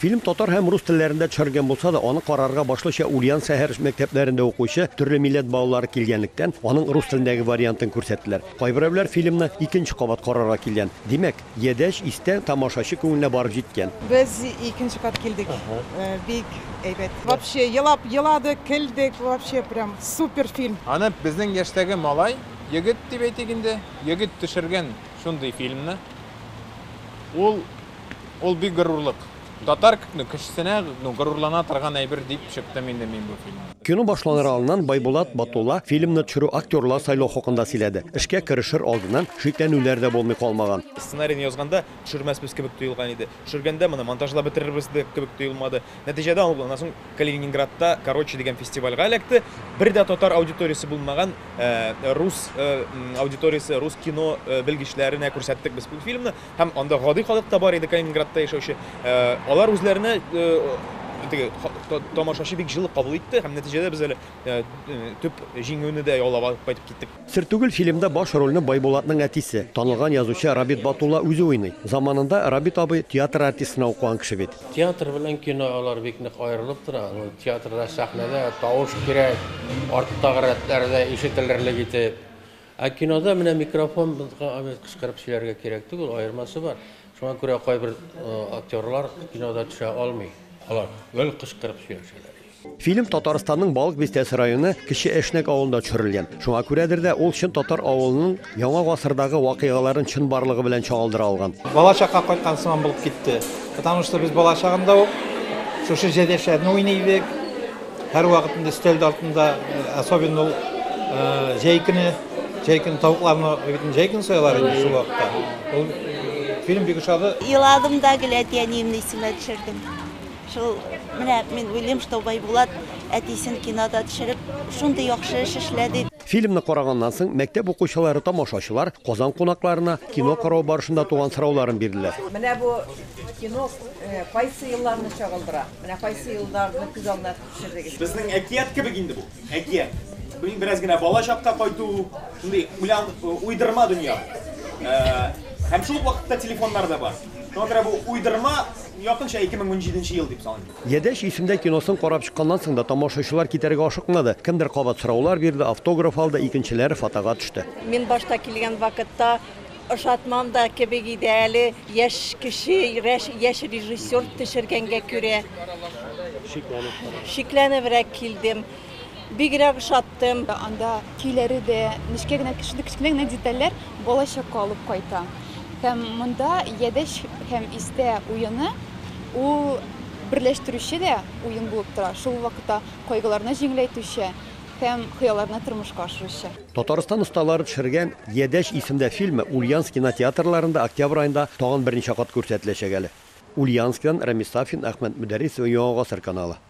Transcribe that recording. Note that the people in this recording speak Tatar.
Film татар һәм рус телләрендә төшерелгән булса да, аны карарга башлыча Ульяновск шәһәр мәктәпләрендә укучы төрле милләт балалары килгәнлектән, аның рус телендәге вариантын күрсәттеләр. Кайберәүләр фильмны икенче кабат карарга килгән. Димәк, Едәш истә тамашачы күңеленә барып җиткән. Без икенче кат килдек. Бик әйбәт. Вообще еладык, көлдек, вообще прям супер фильм. Аны безнең яшьтәге малай, егет дип әйтик инде, егет төшергән шундый фильмны. Ул бик горурлык. Татар кешесенә горурлана торган әйбер дип чыктым инде мин бу фильмны. Кино башланыр алдыннан Байбулат Батулла фильмны төшерү актерлар сайлау хакында сөйләде. Эшкә керешер алдыннан шикләнүләр дә булмый калмаган. Сценарийны язганда төшермәсбез кебек тоелган иде. Төшергәндә моны монтажлап бетерербез кебек тоелмады. Нәтиҗәдә ул соң Калининградта Короче дигән фестивальгә эләкте. Бер дә татар аудиториясе булмаган рус аудиториясе, рус кино белгечләренә күрсәттек без бу фильмны. Һәм анда гади халык та бар иде Калининградта яшәүче. Алар үзләренә тамашачы бик җылы кабул итте һәм нәтиҗәдә без әле төп җиңүне дә яулап кайтып киттек. Сер түгел фильмда баш рольне Байбулатның әтисе, танылган язучы Рабит Батулла үзе уйный. Заманында Рабит абый театр артистына укыган кеше бит. Театр белән кино алар бик нык аерылып тора. Театрда сәхнәдә тавыш кирәк, арттагы рәтләрдә ишетелерлек итеп. Ә кинода менә микрофон кычкырып сөйләргә кирәк түгел, аермасы бар. Шуңа күрә кайбер актерлар кинода төшә алмый. Алар гел кычкырып сөйләшәләр. Фильм Татарстанның Балык Бистәсе районы Кече Әшнәк авылында төшерелгән. Шуңа күрәдер дә ул чын татар авылының яңа гасырдагы вакыйгаларын чын барлыгы белән чагылдыра алган. Балачакка кайткан сыман булып китте. Потому что без балачагында ук шушы җәдәшләрне уйныйбыз. Һәр вакытында өстәл артында особенно җәйкене тавыкларны җәйкен соялар иде шул вакытта. Ул фильм бик ошады. Еладым да әтиемне исемә төшердем. Шул менә мин уйлыйм, что Байбулат әтисен кинода төшереп, шундый яхшы эш эшләде. Фильмны караганнан соң мәктәп укучылары, тамашачылар Казан кунакларына кино карау барышында туган сорауларын бирделәр. Менә бу кино кайсы елларны чагылдыра? Менә кайсы елларны күз алдына төшердегез? Безнең әкият кебек инде бу. Әкият. Бу бераз гына балачакка кайту, шундый уйдырма дөнья. Һәм шул вакытта телефоннар да бар. Шуңа бу уйдырма якынча 2017 ел дип саныйм. Едәш исемдә киносын карап чыкканнан соң да тамашачылар китәргә ашыкмады. Кемдер кабат сораулар бирде, автограф алды, икенчеләре фотога төште. Мин башта килгән вакытта ошатмам да кебек иде әле яшь кеше, яшь режиссер төшергәнгә күрә. Шикләнебрәк килдем. Бигрәк ошаттым. Анда көйләре дә, нечкә генә кечкенә детальләр балачакка алып кайта. Һәм монда Едәш һәм Истә уены ул берләштерүче дә уен булып тора. Шул вакытта кайгыларны җиңеләйтүче һәм хыялларны тормышка ашыручы. Татарстан осталары төшергән Едәш исемдә фильмы Ульяновск кинотеатрларында октябрь айында тагын берничә кат күрсәтеләчәк әле. Ульяновсктан Рамис Сафин, Әхмәт Мөдәррисов, Яңа Гасыр каналы.